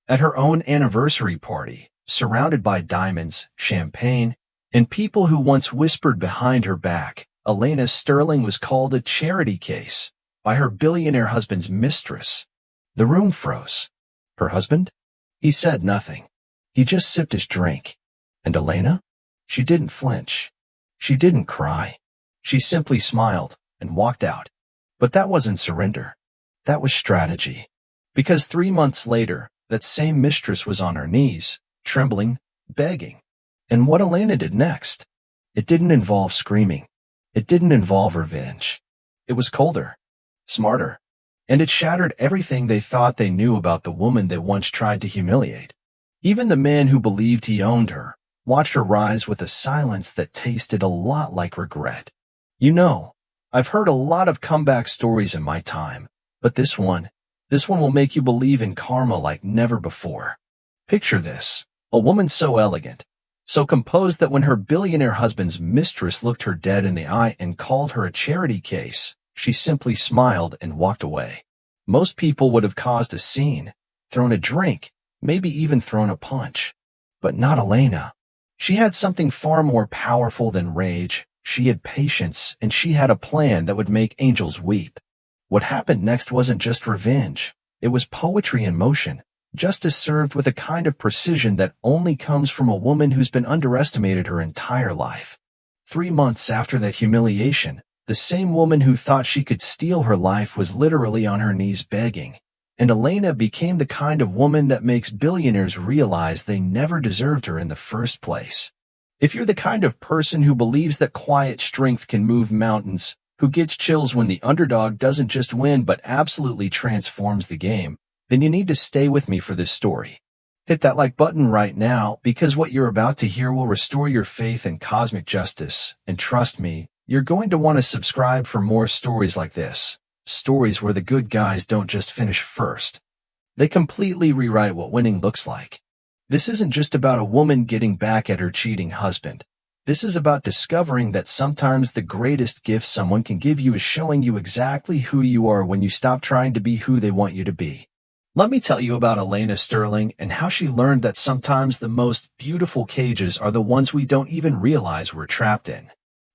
At her own anniversary party, surrounded by diamonds, champagne, and people who once whispered behind her back, Elena Sterling was called a charity case by her billionaire husband's mistress. The room froze. Her husband? He said nothing. He just sipped his drink. And Elena? She didn't flinch. She didn't cry. She simply smiled and walked out. But that wasn't surrender. That was strategy. Because 3 months later, that same mistress was on her knees, trembling, begging. And what Elena did next? It didn't involve screaming. It didn't involve revenge. It was colder, smarter, and it shattered everything they thought they knew about the woman they once tried to humiliate. Even the man who believed he owned her watched her rise with a silence that tasted a lot like regret. You know, I've heard a lot of comeback stories in my time, but this one will make you believe in karma like never before. Picture this, a woman so elegant, so composed that when her billionaire husband's mistress looked her dead in the eye and called her a charity case, she simply smiled and walked away. Most people would have caused a scene, thrown a drink, maybe even thrown a punch. But not Elena. She had something far more powerful than rage. She had patience, and she had a plan that would make angels weep. What happened next wasn't just revenge. It was poetry in motion. Justice served with a kind of precision that only comes from a woman who's been underestimated her entire life. 3 months after that humiliation, the same woman who thought she could steal her life was literally on her knees begging. And Elena became the kind of woman that makes billionaires realize they never deserved her in the first place. If you're the kind of person who believes that quiet strength can move mountains, who gets chills when the underdog doesn't just win but absolutely transforms the game, then you need to stay with me for this story. Hit that like button right now, because what you're about to hear will restore your faith in cosmic justice. And trust me, you're going to want to subscribe for more stories like this. Stories where the good guys don't just finish first. They completely rewrite what winning looks like. This isn't just about a woman getting back at her cheating husband. This is about discovering that sometimes the greatest gift someone can give you is showing you exactly who you are when you stop trying to be who they want you to be. Let me tell you about Elena Sterling and how she learned that sometimes the most beautiful cages are the ones we don't even realize we're trapped in.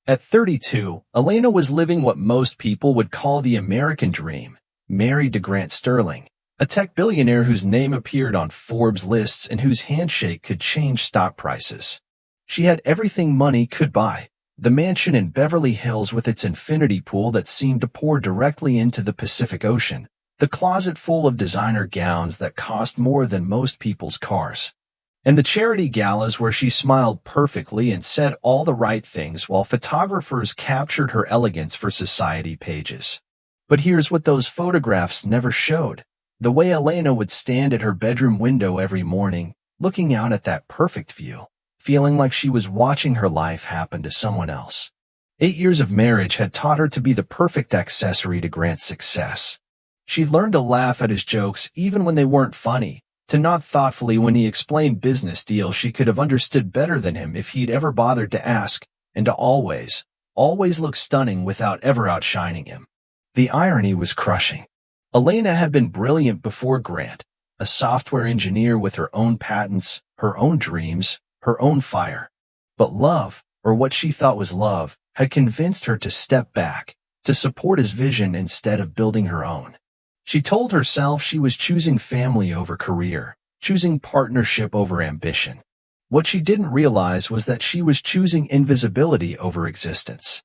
At 32, Elena was living what most people would call the American dream, married to Grant Sterling, a tech billionaire whose name appeared on Forbes lists and whose handshake could change stock prices. She had everything money could buy, the mansion in Beverly Hills with its infinity pool that seemed to pour directly into the Pacific Ocean, the closet full of designer gowns that cost more than most people's cars, and the charity galas where she smiled perfectly and said all the right things while photographers captured her elegance for society pages. But here's what those photographs never showed. The way Elena would stand at her bedroom window every morning, looking out at that perfect view, feeling like she was watching her life happen to someone else. 8 years of marriage had taught her to be the perfect accessory to Grant's success. She learned to laugh at his jokes even when they weren't funny, to nod thoughtfully when he explained business deals she could have understood better than him if he'd ever bothered to ask, and to always look stunning without ever outshining him. The irony was crushing. Elena had been brilliant before Grant, a software engineer with her own patents, her own dreams, her own fire. But love, or what she thought was love, had convinced her to step back, to support his vision instead of building her own. She told herself she was choosing family over career, choosing partnership over ambition. What she didn't realize was that she was choosing invisibility over existence.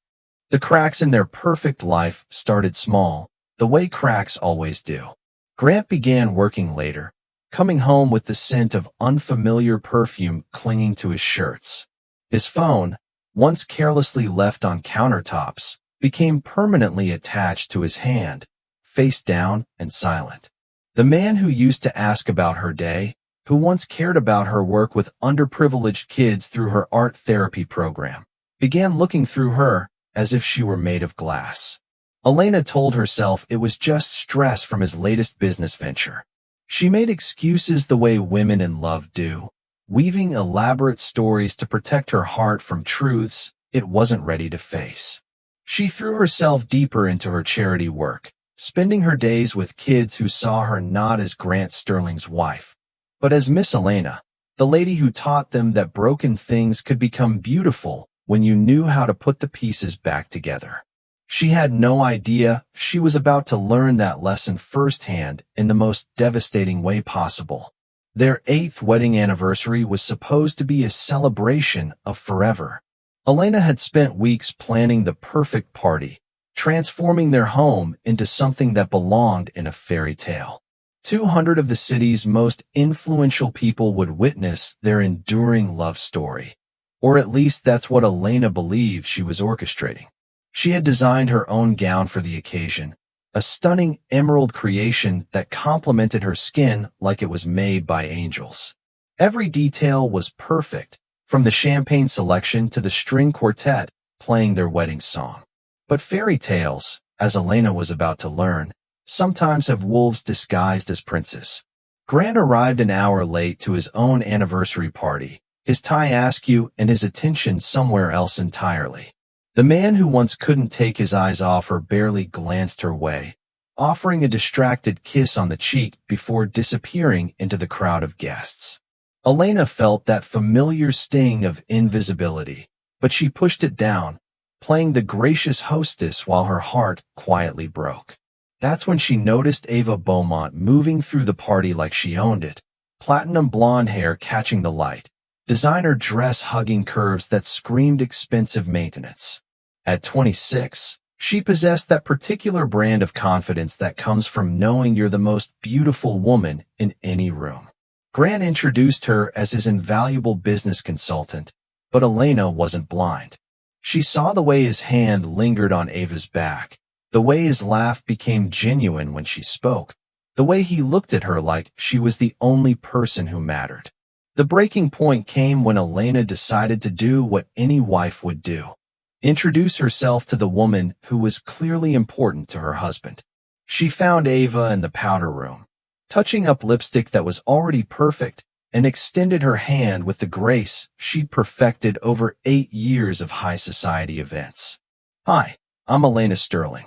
The cracks in their perfect life started small, the way cracks always do. Grant began working later, coming home with the scent of unfamiliar perfume clinging to his shirts. His phone, once carelessly left on countertops, became permanently attached to his hand, face down and silent. The man who used to ask about her day, who once cared about her work with underprivileged kids through her art therapy program, began looking through her as if she were made of glass. Elena told herself it was just stress from his latest business venture. She made excuses the way women in love do, weaving elaborate stories to protect her heart from truths it wasn't ready to face. She threw herself deeper into her charity work, spending her days with kids who saw her not as Grant Sterling's wife, but as Miss Elena, the lady who taught them that broken things could become beautiful when you knew how to put the pieces back together. She had no idea she was about to learn that lesson firsthand in the most devastating way possible. Their 8th wedding anniversary was supposed to be a celebration of forever. Elena had spent weeks planning the perfect party, transforming their home into something that belonged in a fairy tale. 200 of the city's most influential people would witness their enduring love story. Or at least that's what Elena believed she was orchestrating. She had designed her own gown for the occasion, a stunning emerald creation that complemented her skin like it was made by angels. Every detail was perfect, from the champagne selection to the string quartet playing their wedding song. But fairy tales, as Elena was about to learn, sometimes have wolves disguised as princes. Grant arrived an hour late to his own anniversary party, his tie askew and his attention somewhere else entirely. The man who once couldn't take his eyes off her barely glanced her way, offering a distracted kiss on the cheek before disappearing into the crowd of guests. Elena felt that familiar sting of invisibility, but she pushed it down, playing the gracious hostess while her heart quietly broke. That's when she noticed Ava Beaumont moving through the party like she owned it, platinum blonde hair catching the light, designer dress hugging curves that screamed expensive maintenance. At 26, she possessed that particular brand of confidence that comes from knowing you're the most beautiful woman in any room. Grant introduced her as his invaluable business consultant, but Elena wasn't blind. She saw the way his hand lingered on Ava's back, the way his laugh became genuine when she spoke, the way he looked at her like she was the only person who mattered. The breaking point came when Elena decided to do what any wife would do: introduce herself to the woman who was clearly important to her husband. She found Ava in the powder room, touching up lipstick that was already perfect, and extended her hand with the grace she'd perfected over 8 years of high society events. "Hi, I'm Elena Sterling.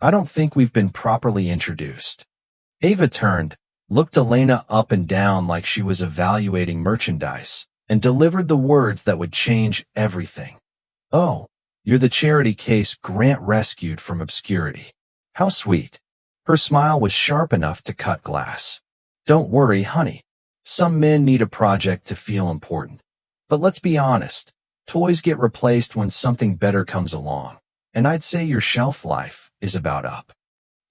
I don't think we've been properly introduced." Ava turned, looked Elena up and down like she was evaluating merchandise, and delivered the words that would change everything. "Oh, you're the charity case Grant rescued from obscurity. How sweet." Her smile was sharp enough to cut glass. "Don't worry, honey. Some men need a project to feel important. But let's be honest, toys get replaced when something better comes along, and I'd say your shelf life is about up."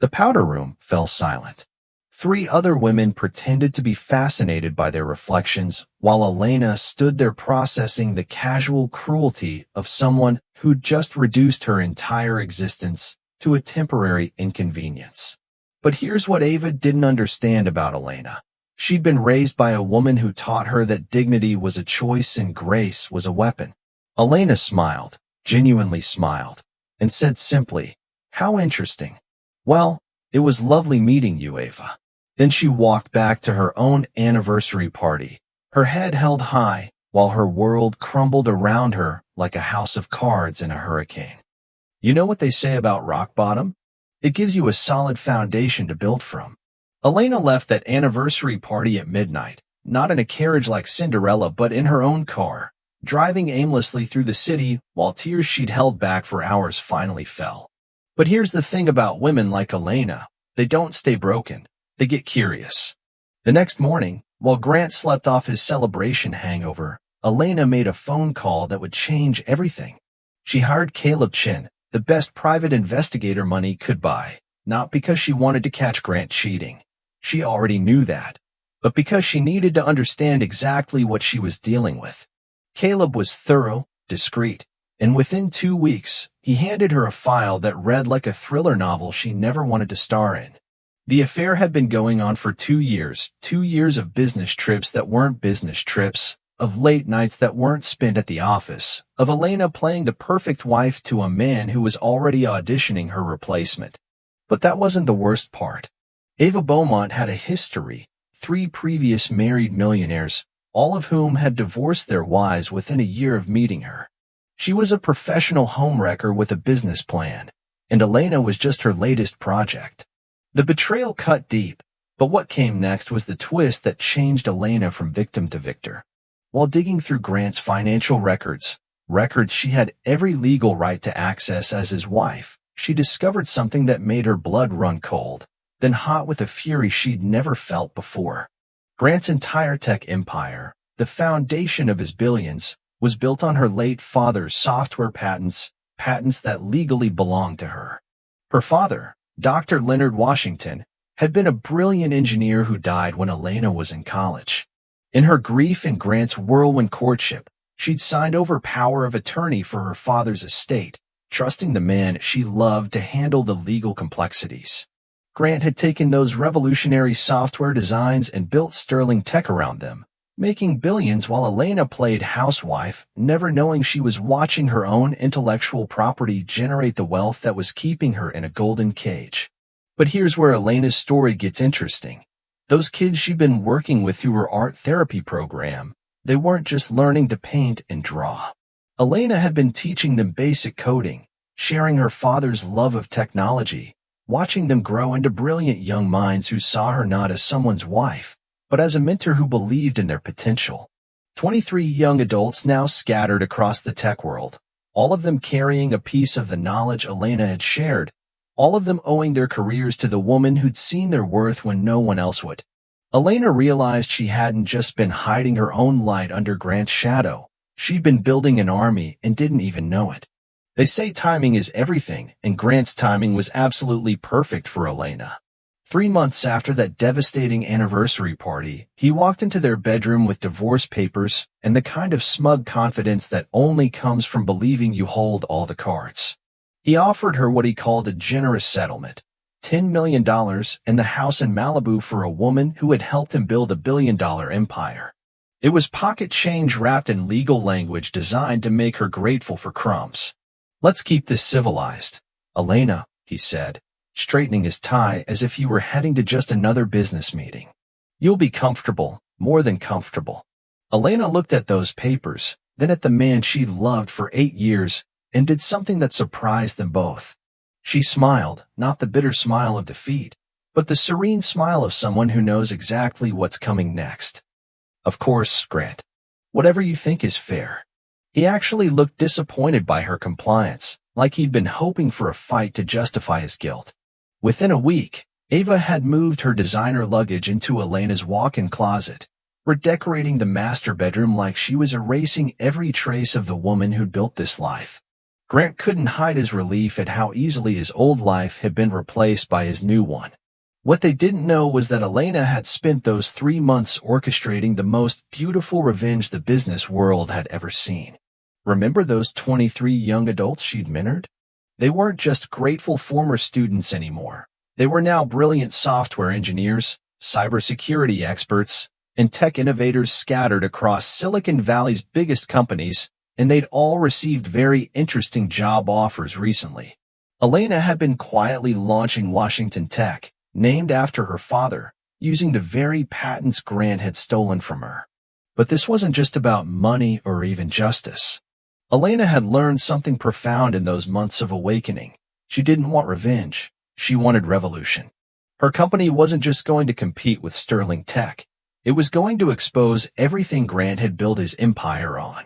The powder room fell silent. 3 other women pretended to be fascinated by their reflections, while Elena stood there processing the casual cruelty of someone who'd just reduced her entire existence to a temporary inconvenience. But here's what Ava didn't understand about Elena. She'd been raised by a woman who taught her that dignity was a choice and grace was a weapon. Elena smiled, genuinely smiled, and said simply, "How interesting. Well, it was lovely meeting you, Ava." Then she walked back to her own anniversary party, her head held high, while her world crumbled around her like a house of cards in a hurricane. You know what they say about rock bottom? It gives you a solid foundation to build from. Elena left that anniversary party at midnight, not in a carriage like Cinderella but in her own car, driving aimlessly through the city while tears she'd held back for hours finally fell. But here's the thing about women like Elena: they don't stay broken, they get curious. The next morning, while Grant slept off his celebration hangover, Elena made a phone call that would change everything. She hired Caleb Chin, the best private investigator money could buy, not because she wanted to catch Grant cheating. She already knew that, but because she needed to understand exactly what she was dealing with. Caleb was thorough, discreet, and within 2 weeks, he handed her a file that read like a thriller novel she never wanted to star in. The affair had been going on for 2 years, 2 years of business trips that weren't business trips, of late nights that weren't spent at the office, of Elena playing the perfect wife to a man who was already auditioning her replacement. But that wasn't the worst part. Ava Beaumont had a history: 3 previous married millionaires, all of whom had divorced their wives within a year of meeting her. She was a professional homewrecker with a business plan, and Elena was just her latest project. The betrayal cut deep, But what came next was the twist that changed Elena from victim to victor. While digging through Grant's financial records she had every legal right to access as his wife, she discovered something that made her blood run cold, then hot with a fury she'd never felt before. Grant's entire tech empire, the foundation of his billions, was built on her late father's software patents that legally belonged to her. Her father, Dr. Leonard Washington, had been a brilliant engineer who died when Elena was in college. In her grief and Grant's whirlwind courtship, she'd signed over power of attorney for her father's estate, trusting the man she loved to handle the legal complexities. Grant had taken those revolutionary software designs and built sterling tech around them, making billions while Elena played housewife, never knowing she was watching her own intellectual property generate the wealth that was keeping her in a golden cage. But here's where Elena's story gets interesting. Those kids she'd been working with through her art therapy program, they weren't just learning to paint and draw. Elena had been teaching them basic coding, sharing her father's love of technology, watching them grow into brilliant young minds who saw her not as someone's wife, but as a mentor who believed in their potential. 23 young adults now scattered across the tech world, all of them carrying a piece of the knowledge Elena had shared, all of them owing their careers to the woman who'd seen their worth when no one else would. Elena realized she hadn't just been hiding her own light under Grant's shadow. She'd been building an army and didn't even know it. They say timing is everything, and Grant's timing was absolutely perfect for Elena. 3 months after that devastating anniversary party, he walked into their bedroom with divorce papers and the kind of smug confidence that only comes from believing you hold all the cards. He offered her what he called a generous settlement, $10 million and the house in Malibu for a woman who had helped him build a billion-dollar empire. It was pocket change wrapped in legal language designed to make her grateful for crumbs. "Let's keep this civilized, Elena," he said, straightening his tie as if he were heading to just another business meeting. "You'll be comfortable, more than comfortable." Elena looked at those papers, then at the man she'd loved for 8 years, and did something that surprised them both. She smiled, not the bitter smile of defeat, but the serene smile of someone who knows exactly what's coming next. "Of course, Grant. Whatever you think is fair." He actually looked disappointed by her compliance, like he'd been hoping for a fight to justify his guilt. Within a week, Ava had moved her designer luggage into Elena's walk-in closet, redecorating the master bedroom like she was erasing every trace of the woman who'd built this life. Grant couldn't hide his relief at how easily his old life had been replaced by his new one. What they didn't know was that Elena had spent those 3 months orchestrating the most beautiful revenge the business world had ever seen. Remember those 23 young adults she'd mentored? They weren't just grateful former students anymore. They were now brilliant software engineers, cybersecurity experts, and tech innovators scattered across Silicon Valley's biggest companies, and they'd all received very interesting job offers recently. Elena had been quietly launching Washington Tech, named after her father, using the very patents Grant had stolen from her. But this wasn't just about money or even justice. Elena had learned something profound in those months of awakening. She didn't want revenge. She wanted revolution. Her company wasn't just going to compete with Sterling Tech. It was going to expose everything Grant had built his empire on.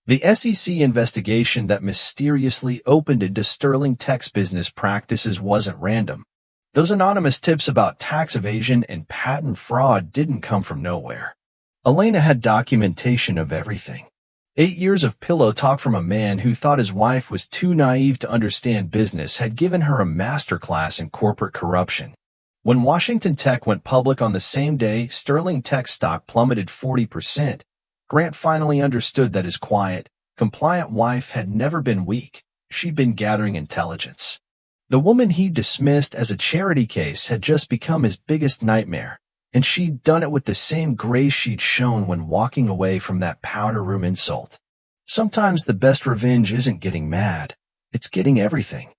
The SEC investigation that mysteriously opened into Sterling Tech's business practices wasn't random. Those anonymous tips about tax evasion and patent fraud didn't come from nowhere. Elena had documentation of everything. 8 years of pillow talk from a man who thought his wife was too naive to understand business had given her a masterclass in corporate corruption. When Washington Tech went public on the same day Sterling Tech stock plummeted 40%, Grant finally understood that his quiet, compliant wife had never been weak. She'd been gathering intelligence. The woman he dismissed as a charity case had just become his biggest nightmare, and she'd done it with the same grace she'd shown when walking away from that powder room insult. Sometimes the best revenge isn't getting mad, it's getting everything.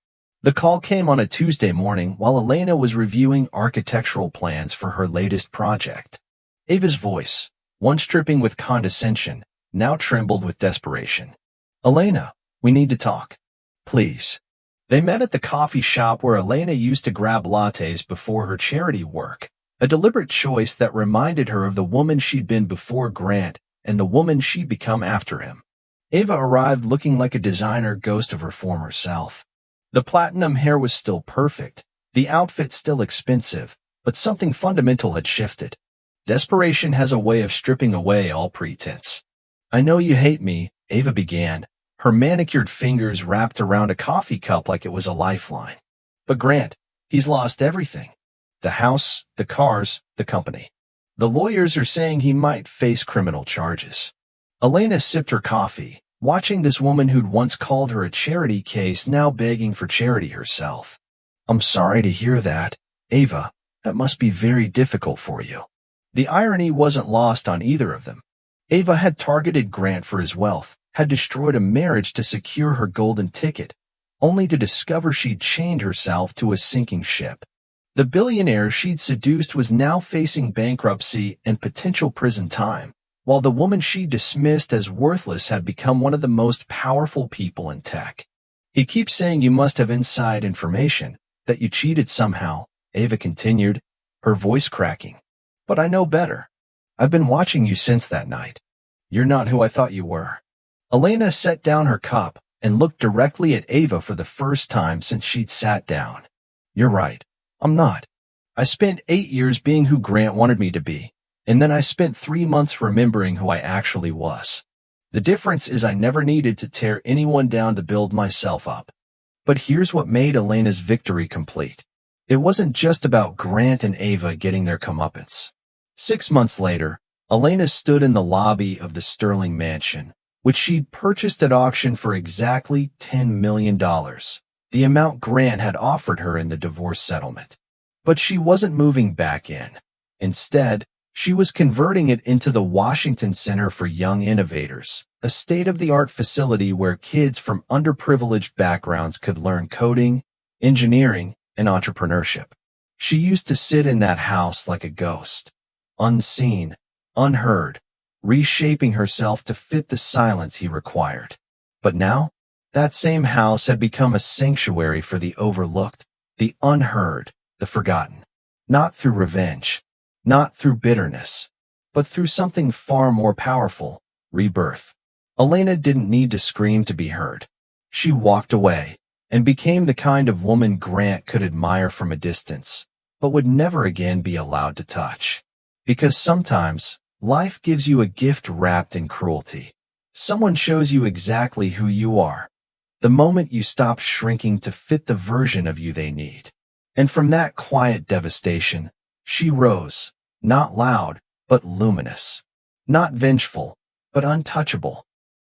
The call came on a Tuesday morning while Elena was reviewing architectural plans for her latest project. Ava's voice, once dripping with condescension, now trembled with desperation. "Elena, we need to talk. Please." They met at the coffee shop where Elena used to grab lattes before her charity work, A deliberate choice that reminded her of the woman she'd been before Grant and the woman she'd become after him. Ava arrived looking like a designer ghost of her former self. The platinum hair was still perfect, the outfit still expensive, but something fundamental had shifted. Desperation has a way of stripping away all pretense. "I know you hate me," Ava began, her manicured fingers wrapped around a coffee cup like it was a lifeline. "But Grant, he's lost everything. The house, the cars, the company. The lawyers are saying he might face criminal charges." Elena sipped her coffee, watching this woman who'd once called her a charity case now begging for charity herself. "I'm sorry to hear that, Ava. That must be very difficult for you." The irony wasn't lost on either of them. Ava had targeted Grant for his wealth, had destroyed a marriage to secure her golden ticket, only to discover she'd chained herself to a sinking ship. The billionaire she'd seduced was now facing bankruptcy and potential prison time, while the woman she dismissed as worthless had become one of the most powerful people in tech. "He keeps saying you must have inside information, that you cheated somehow," Ava continued, her voice cracking. "But I know better. I've been watching you since that night. You're not who I thought you were." Elena set down her cup and looked directly at Ava for the first time since she'd sat down. "You're right. I'm not. I spent 8 years being who Grant wanted me to be, and then I spent 3 months remembering who I actually was. The difference is I never needed to tear anyone down to build myself up." But here's what made Elena's victory complete. It wasn't just about Grant and Ava getting their comeuppance. 6 months later, Elena stood in the lobby of the Sterling mansion, which she'd purchased at auction for exactly $10 million, the amount Grant had offered her in the divorce settlement. But she wasn't moving back in. Instead, she was converting it into the Washington Center for Young Innovators, a state-of-the-art facility where kids from underprivileged backgrounds could learn coding, engineering, and entrepreneurship. She used to sit in that house like a ghost, unseen, unheard, reshaping herself to fit the silence he required. But now, that same house had become a sanctuary for the overlooked, the unheard, the forgotten. Not through revenge, not through bitterness, but through something far more powerful, rebirth. Elena didn't need to scream to be heard. She walked away and became the kind of woman Grant could admire from a distance, but would never again be allowed to touch. Because sometimes, life gives you a gift wrapped in cruelty. Someone shows you exactly who you are, the moment you stop shrinking to fit the version of you they need. And from that quiet devastation, she rose, not loud, but luminous. Not vengeful, but untouchable.